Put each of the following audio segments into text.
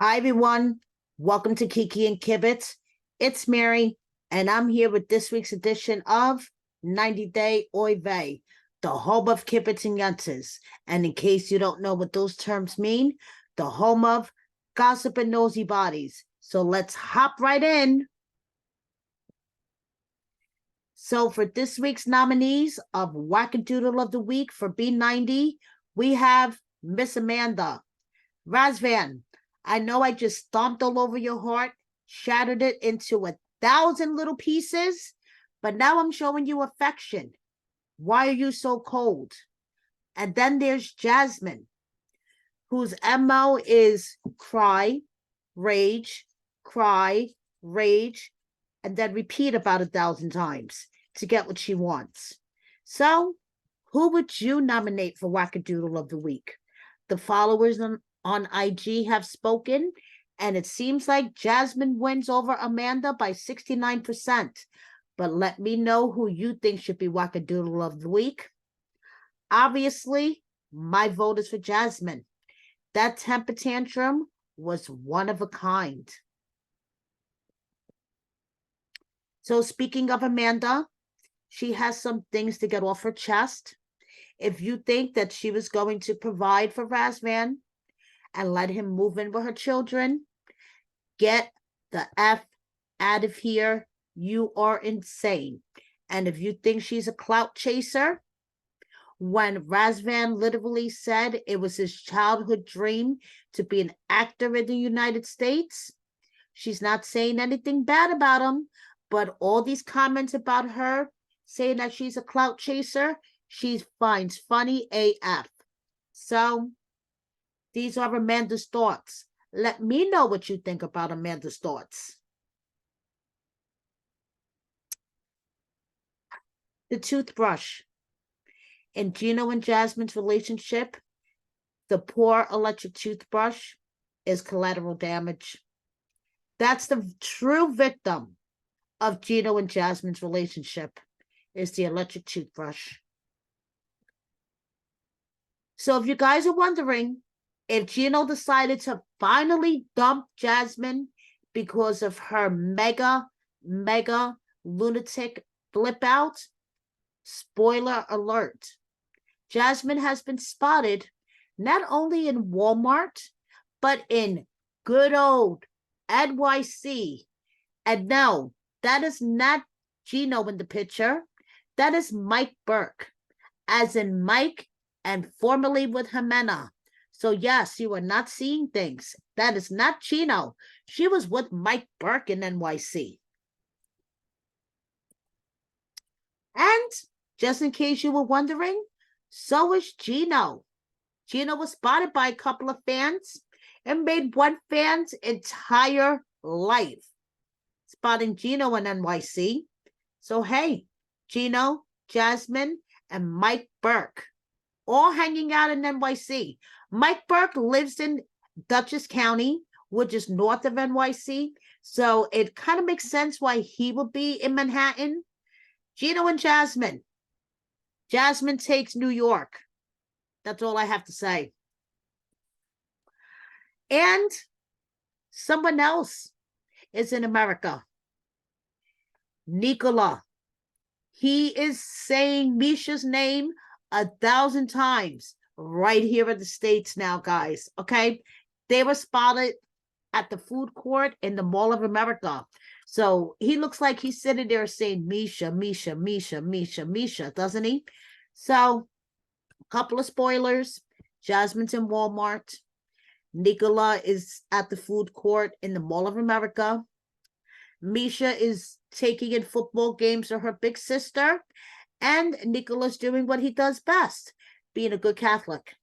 Hi, everyone. Welcome to Kiki and Kibitz. It's Mary, and I'm here with this week's edition of 90 Day Oy Vey, the home of Kibitz and Yuntzes. And in case you don't know what those terms mean, the home of gossip and nosy bodies. So let's hop right in. So for this week's nominees of Wackadoodle of the Week for B90, we have Miss Amanda. Razvan, I know I just stomped all over your heart, shattered it into 1,000 little pieces, but now I'm showing you affection. Why are you so cold? And then there's Jasmine, whose MO is cry, rage, and then repeat about 1,000 times to get what she wants. So, who would you nominate for Wackadoodle of the Week? The followers on IG have spoken, and it seems like Jasmine wins over Amanda by 69%. But let me know who you think should be Wackadoodle of the Week. Obviously, my vote is for Jasmine. That temper tantrum was one of a kind. So speaking of Amanda, she has some things to get off her chest. If you think that she was going to provide for Razvan and let him move in with her children, get the F out of here. You are insane. And if you think she's a clout chaser, when Razvan literally said it was his childhood dream to be an actor in the United States, she's not saying anything bad about him, but all these comments about her saying that she's a clout chaser, she finds funny AF. So these are Amanda's thoughts. Let me know what you think about Amanda's thoughts. The toothbrush. In Gino and Jasmine's relationship, the poor electric toothbrush is collateral damage. That's the true victim of Gino and Jasmine's relationship, is the electric toothbrush. So if you guys are wondering, if Gino decided to finally dump Jasmine because of her mega lunatic flip out, spoiler alert, Jasmine has been spotted not only in Walmart, but in good old NYC. And no, that is not Gino in the picture. That is Mike Burke, as in Mike and formerly with Jimena. So yes, you are not seeing things. That is not Gino. She was with Mike Burke in NYC. And just in case you were wondering, so is Gino. Gino was spotted by a couple of fans and made one fan's entire life spotting Gino in NYC. So hey, Gino, Jasmine, and Mike Burke all hanging out in NYC. Mike Burke lives in Dutchess County, which is north of NYC. So it kind of makes sense why he would be in Manhattan. Gino and Jasmine. Jasmine takes New York. That's all I have to say. And someone else is in America. Nicola. He is saying Misha's name 1,000 times right here in the States now, guys. Okay. They were spotted at the food court in the Mall of America. So he looks like he's sitting there saying Misha, doesn't he? So a couple of spoilers. Jasmine's in Walmart. Nicola is at the food court in the Mall of America. Misha is taking in football games with her big sister. And Nicola's doing what he does best, being a good Catholic.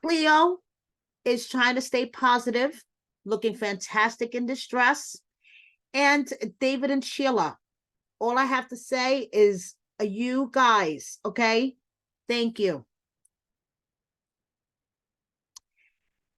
Cleo is trying to stay positive, looking fantastic in this dress. And David and Sheila, all I have to say is, you guys, okay? Thank you.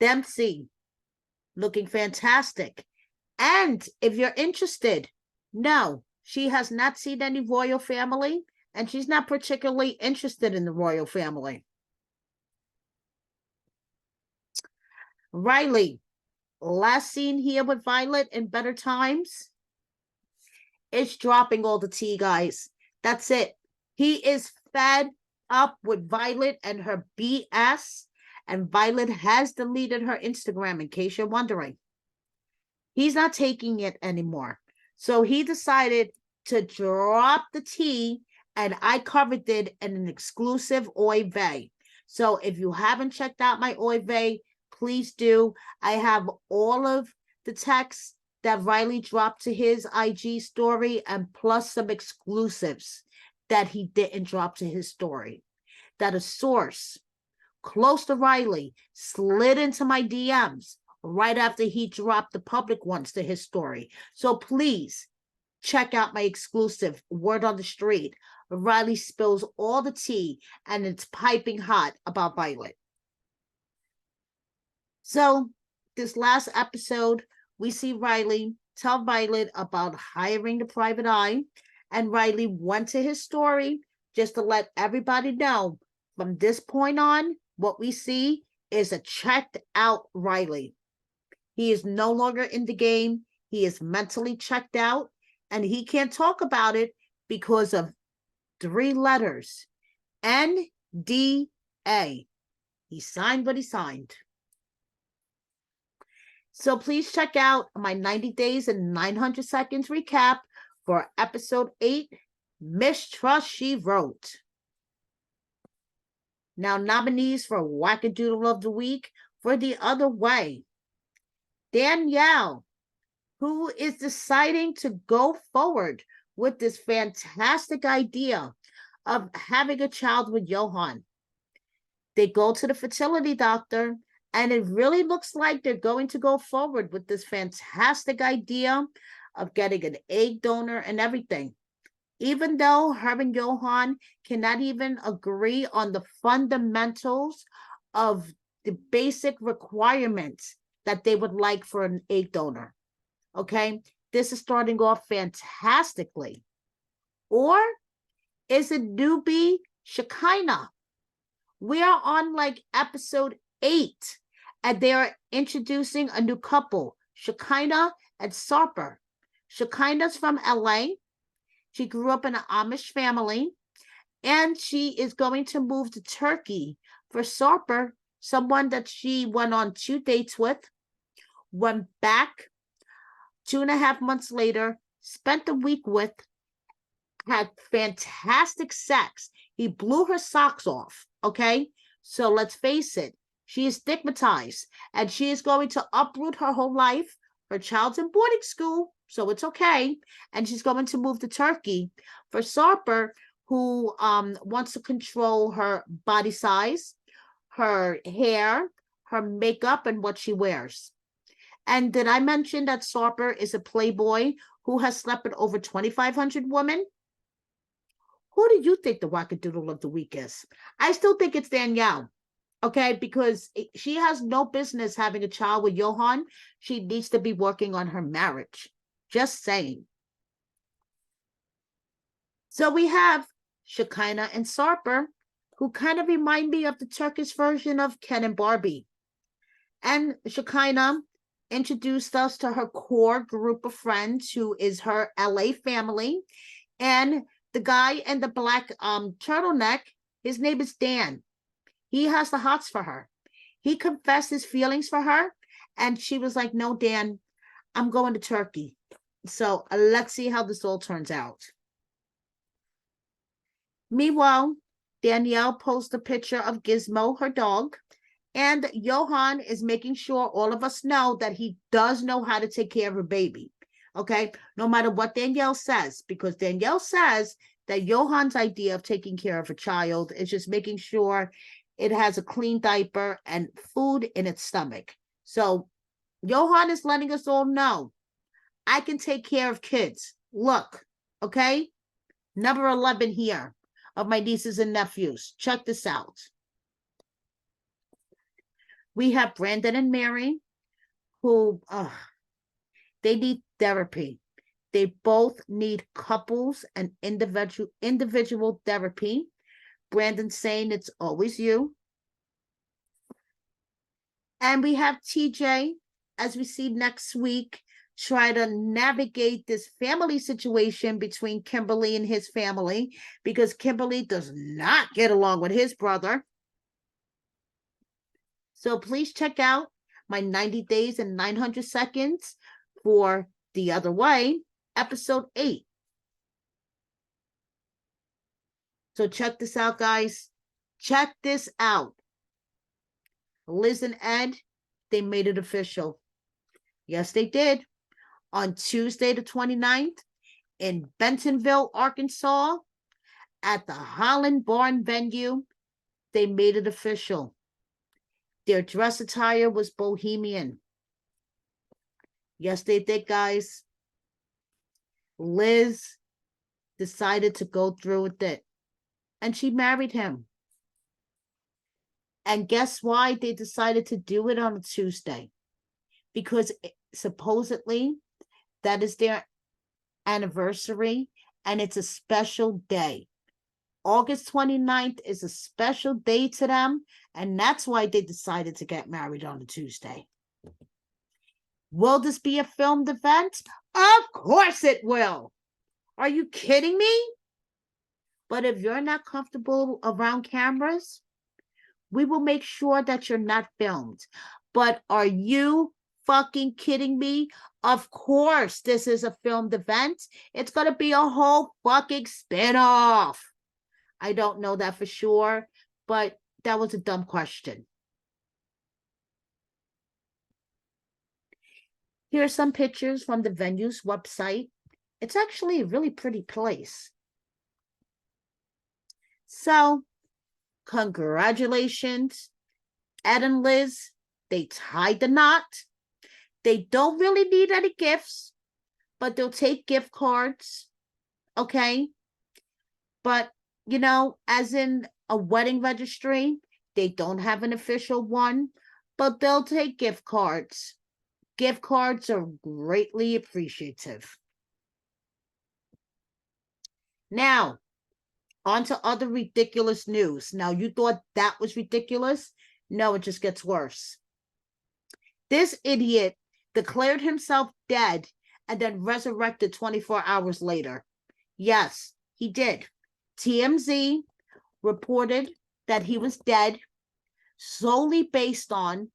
Dempsey, looking fantastic. And if you're interested, no, she has not seen any royal family, and she's not particularly interested in the royal family. Riley, last scene here with Violet in Better Times. It's dropping all the tea, guys. That's it. He is fed up with Violet and her BS, and Violet has deleted her Instagram, in case you're wondering. He's not taking it anymore. So he decided to drop the tea, and I covered it in an exclusive Oy vey. So if you haven't checked out my Oy vey, please do. I have all of the texts that Riley dropped to his IG story, and plus some exclusives that he didn't drop to his story. That a source close to Riley slid into my DMs right after he dropped the public ones to his story. So please check out my exclusive Word on the Street. Riley spills all the tea, and it's piping hot about Violet. So this last episode, we see Riley tell Violet about hiring the private eye, and Riley went to his story just to let everybody know from this point on, what we see is a checked out Riley. He is no longer in the game. He is mentally checked out, and he can't talk about it because of 3 letters. NDA. He signed what he signed. So please check out my 90 days and 900 seconds recap for episode 8, Mistrust She Wrote. Now, nominees for Wackadoodle of the Week for The Other Way. Danielle, who is deciding to go forward with this fantastic idea of having a child with Johan. They go to the fertility doctor, and it really looks like they're going to go forward with this fantastic idea of getting an egg donor and everything. Even though her and Johan cannot even agree on the fundamentals of the basic requirements that they would like for an egg donor. Okay, this is starting off fantastically. Or is it newbie Shekinah? We are on like episode 8, and they are introducing a new couple, Shekinah and Sarper. Shekinah's from LA. She grew up in an Amish family, and she is going to move to Turkey. For Sarper, someone that she went on 2 dates with, went back 2.5 months later, spent a week with, had fantastic sex. He blew her socks off, okay? So let's face it, she is stigmatized, and she is going to uproot her whole life. Her child's in boarding school, so it's okay. And she's going to move to Turkey. For Sarper, who wants to control her body size, her hair, her makeup, and what she wears. And did I mention that Sarper is a playboy who has slept with over 2,500 women? Who do you think the Wackadoodle of the Week is? I still think it's Danielle. Okay, because she has no business having a child with Johan. She needs to be working on her marriage. Just saying. So we have Shekinah and Sarper, who kind of remind me of the Turkish version of Ken and Barbie. And Shekinah introduced us to her core group of friends, who is her LA family. And the guy in the black turtleneck, his name is Dan. He has the hots for her. He confessed his feelings for her, and she was like, no, Dan, I'm going to Turkey. So let's see how this all turns out. Meanwhile, Danielle posts a picture of Gizmo, her dog, and Johan is making sure all of us know that he does know how to take care of a baby. Okay, no matter what Danielle says, because Danielle says that Johan's idea of taking care of a child is just making sure it has a clean diaper and food in its stomach. So Johan is letting us all know, I can take care of kids. Look, okay? Number 11 here of my nieces and nephews. Check this out. We have Brandon and Mary, who they need therapy. They both need couples and individual therapy. Brandon saying it's always you. And we have TJ, as we see next week, try to navigate this family situation between Kimberly and his family, because Kimberly does not get along with his brother. So please check out my 90 Days and 900 Seconds for The Other Way, episode 8. So check this out, guys. Check this out. Liz and Ed, they made it official. Yes, they did. On Tuesday the 29th in Bentonville, Arkansas, at the Holland Barn venue, they made it official. Their dress attire was bohemian. Yes, they did, guys. Liz decided to go through with it, and she married him. And guess why they decided to do it on a Tuesday? Because supposedly that is their anniversary, and it's a special day. August 29th is a special day to them, and that's why they decided to get married on a Tuesday. Will this be a filmed event? Of course it will. Are you kidding me? But if you're not comfortable around cameras, we will make sure that you're not filmed. But are you fucking kidding me? Of course this is a filmed event. It's going to be a whole fucking spinoff. I don't know that for sure, but that was a dumb question. Here are some pictures from the venue's website. It's actually a really pretty place. So, congratulations, Ed and Liz. They tied the knot. They don't really need any gifts, but they'll take gift cards. Okay. But, you know, as in a wedding registry, they don't have an official one, but they'll take gift cards. Gift cards are greatly appreciative. Now, on to other ridiculous news. Now, you thought that was ridiculous? No, it just gets worse. This idiot declared himself dead and then resurrected 24 hours later. Yes, he did. TMZ reported that he was dead solely based on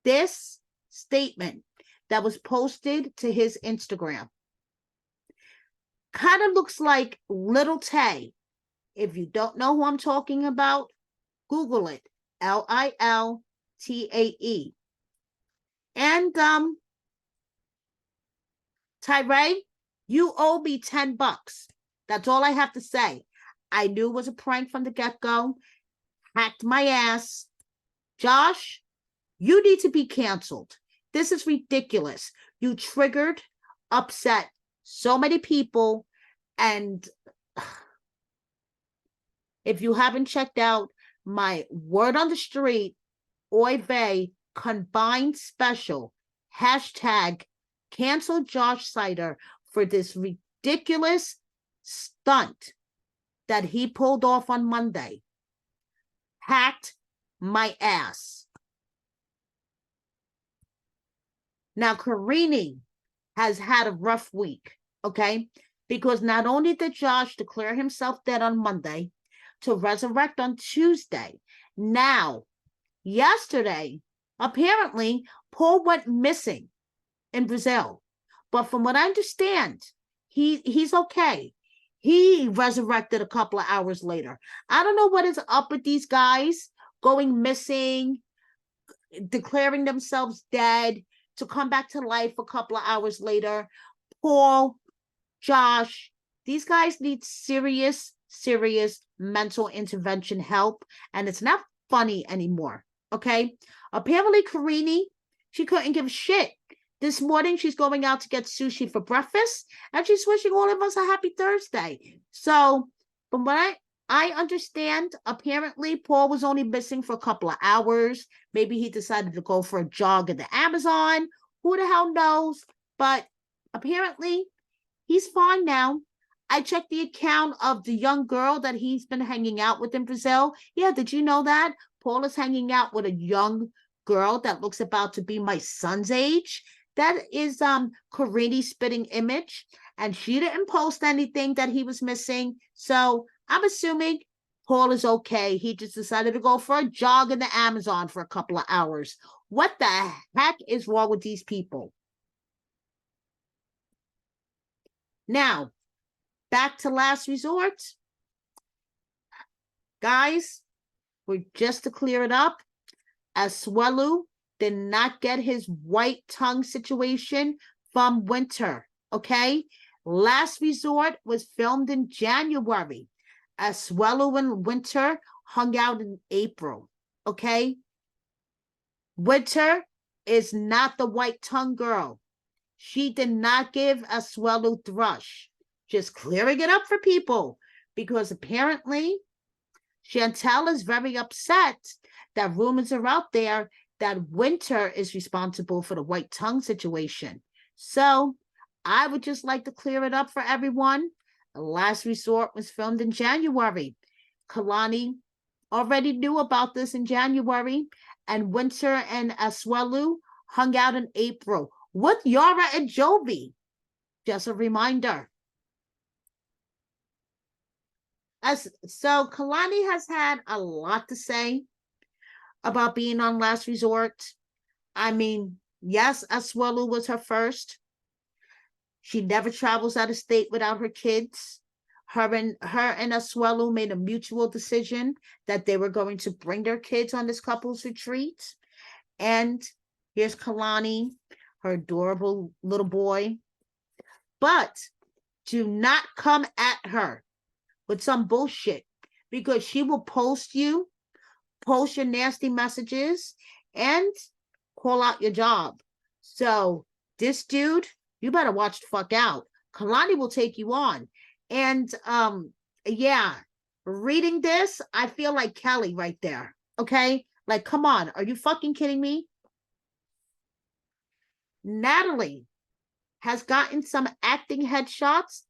this statement that was posted to his Instagram. Kind of looks like Little Tay. If you don't know who I'm talking about, Google it. Liltae. And Tyree, you owe me $10. That's all I have to say. I knew it was a prank from the get-go. Hacked my ass. Josh, you need to be canceled. This is ridiculous. You triggered, upset so many people, and if you haven't checked out my word on the street, Oy vey, combined special, hashtag cancel Josh Sider for this ridiculous stunt that he pulled off on Monday. Hacked my ass. Now, Carini has had a rough week, okay? Because not only did Josh declare himself dead on Monday, to resurrect on Tuesday, now, yesterday, apparently, Paul went missing in Brazil. But from what I understand, he's okay. He resurrected a couple of hours later. I don't know what is up with these guys going missing, declaring themselves dead, to come back to life a couple of hours later. Paul, Josh, these guys need serious mental intervention help, and it's not funny anymore, okay? Apparently, Carini, she couldn't give a shit. This morning, she's going out to get sushi for breakfast, and she's wishing all of us a happy Thursday. So, from what I understand, apparently, Paul was only missing for a couple of hours. Maybe he decided to go for a jog in the Amazon. Who the hell knows? But apparently, he's fine now. I checked the account of the young girl that he's been hanging out with in Brazil. Yeah, did you know that? Paul is hanging out with a young girl that looks about to be my son's age. That is Carini's spitting image, and she didn't post anything that he was missing. So I'm assuming Paul is okay. He just decided to go for a jog in the Amazon for a couple of hours. What the heck is wrong with these people? Now, back to last resort. Guys, we're just to clear it up. Asuelu did not get his white tongue situation from Winter, okay? Last Resort was filmed in January. Asuelu and Winter hung out in April, okay? Winter is not the white tongue girl. She did not give Asuelu thrush. Just clearing it up for people, because apparently Chantel is very upset that rumors are out there that Winter is responsible for the white tongue situation. So I would just like to clear it up for everyone. The Last Resort was filmed in January. Kalani already knew about this in January, and Winter and Asuelu hung out in April with Yara and Jovi. Just a reminder. So Kalani has had a lot to say about being on Last Resort. I mean, yes, Asuelu was her first. She never travels out of state without her kids. Her and Asuelu made a mutual decision that they were going to bring their kids on this couple's retreat. And here's Kalani, her adorable little boy. But do not come at her with some bullshit, because she will post your nasty messages and call out your job. So this dude, you better watch the fuck out. Kalani will take you on. And yeah, reading this, I feel like Kelly right there. Okay? Like, come on, are you fucking kidding me? Natalie has gotten some acting headshots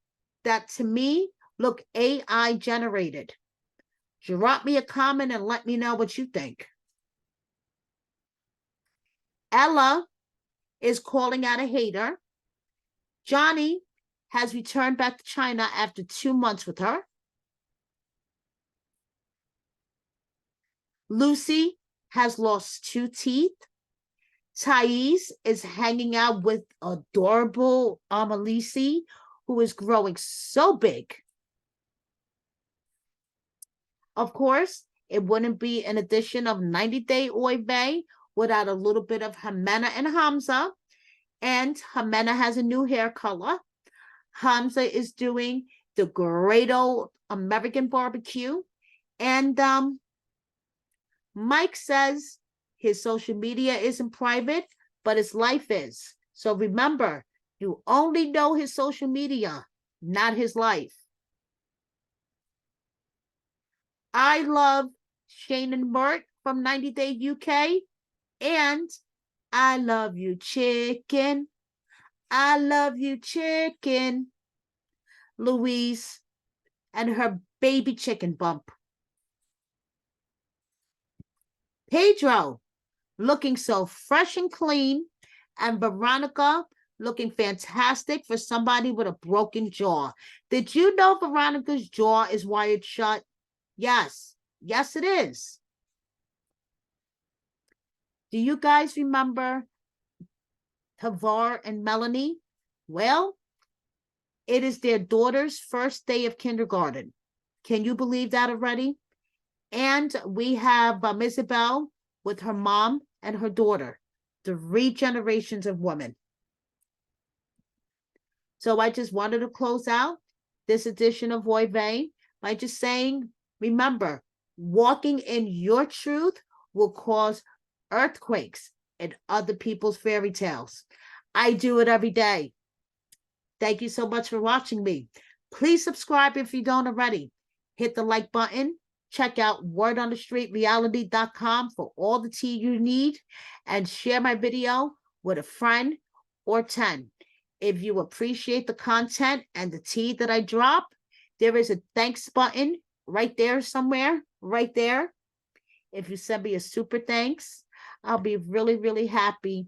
that to me look AI generated. Drop me a comment and let me know what you think. Ella is calling out a hater. Johnny has returned back to China after 2 months with her. Lucy has lost 2 teeth. Thais is hanging out with adorable Amalisi, who is growing so big. Of course, it wouldn't be an edition of 90 Day Oy Vey without a little bit of Jimena and Hamza. And Jimena has a new hair color. Hamza is doing the great old American barbecue. And Mike says his social media isn't private, but his life is. So remember, you only know his social media, not his life. I love Shane and Mert from 90 Day UK. And I love you, chicken. I love you, chicken. Louise and her baby chicken bump. Pedro looking so fresh and clean. And Veronica looking fantastic for somebody with a broken jaw. Did you know Veronica's jaw is wired shut? Yes. Yes, it is. Do you guys remember Tavar and Melanie? Well, it is their daughter's first day of kindergarten. Can you believe that already? And we have Isabel with her mom and her daughter, 3 generations of women. So I just wanted to close out this edition of Oy Vey by just saying, remember, walking in your truth will cause earthquakes in other people's fairy tales. I do it every day. Thank you so much for watching me. Please subscribe if you don't already. Hit the like button. Check out wordonthestreetreality.com for all the tea you need, and share my video with a friend or 10. If you appreciate the content and the tea that I drop, there is a thanks button right there somewhere, right there. If you send me a super thanks, I'll be really, really happy.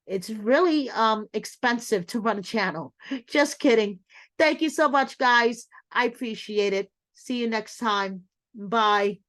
It's really expensive to run a channel. Just kidding. Thank you so much, guys. I appreciate it. See you next time. Bye.